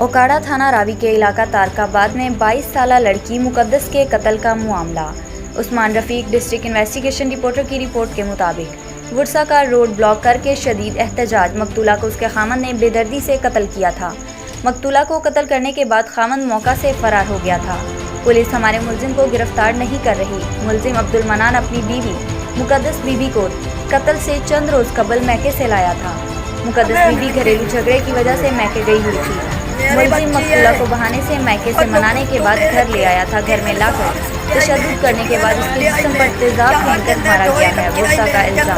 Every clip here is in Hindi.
ओकाड़ा थाना रावी के इलाका तारकाबाद में 22 साला लड़की मुकद्दस के कत्ल का मामला। Usman Rafiq district investigation reporter की रिपोर्ट के मुताबिक वुरसा का रोड ब्लॉक करके शदीद एहतजाज मकतूला को उसके खामन ने बेदर्दी से कत्ल किया था। मकतूला को कत्ल करने के बाद खामन मौका से फरार हो गया था। पुलिस हमारे मुलजिम को गिरफ्तार नहीं कर रही। मुलजिम अब्दुल मनान अपनी बीवी मुकद्दस बीबी को कत्ल से चंद रोज कबल मैके से लाया था। मुकद्दस बीबी घरेलू झगड़े की वजह से मैके गई हुई थी। मुलजिम मकतूला को बहाने से मैके से मनाने के बाद घर ले आया था। घर में लाकर तशद्दुद करने के बाद उसके जिस्म पर तेजाब फेंककर मारा गया है। वुरसा का इल्जाम।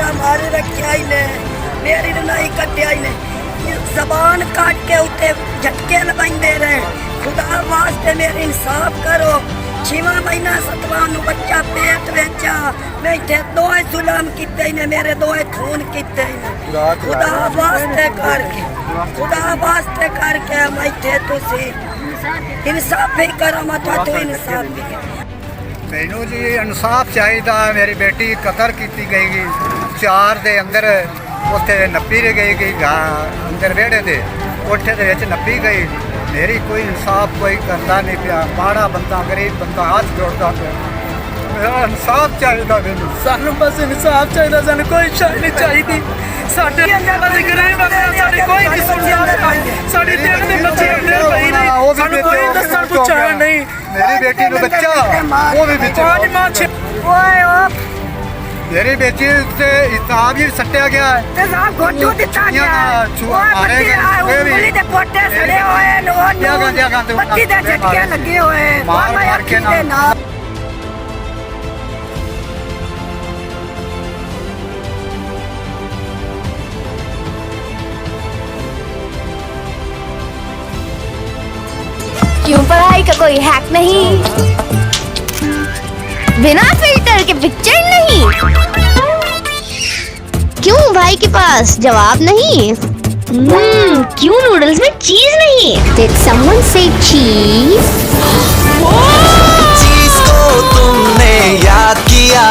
जबान काट के उठे झटके लगाते रहे। खुदा वास्ते मेरे इंसाफ करो। 6वां महीना 7वां नु बच्चा पेट बेचा। मैं इतने दोए जुलम किते ने मेरे दोए खून किते ने। खुदा वास्ते करके मैं इतने तुसी इंसाफ ही करो। मत तो इंसाफ भी मैनू जी इंसाफ चाहिए। मेरी बेटी कतल की गई 4 दे अंदर उत्थे नप्पी गई अंदर वेड़े दे कोठे दे विच नप्पी गई। मेरी कोई इंसाफ कोई करता नहीं पिया। माड़ा बंदा गरीब बंदा हाथ जोड़ता पिया। मेरा इंसाफ चाहिए मैनू। सानू बस इंसाफ चाहिए। सानू कोई शायद नहीं चाहिए। साडे गरीब बंदे साडे कोई नहीं सुनदा। साडे दिल दे बच्चे अंदर पई ने सानू कोई दस्सण पुछा नहीं। मेरी बेटी नु बच्चा वो भी बिच ओए मेरी बेटी से हिसाब ही सट्टिया गया है। तेजाब घोटू दिता गया। मारे उंगली दे पोटे सड़े होए नो बत्ती दे झटके लगे होए। मार के ना क्यों पढ़ाई का कोई हैक नहीं, बिना फिल्टर के पिक्चर नहीं, क्यों भाई के पास जवाब नहीं, क्यों नूडल्स में चीज नहीं। Did someone say cheese? चीज को तुमने याद किया,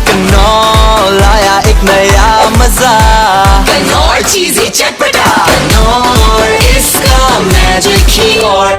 कनौर आया एक नया मजा। कनौर चीज़ी चटपटा, कनौर इसका मैजिक ही और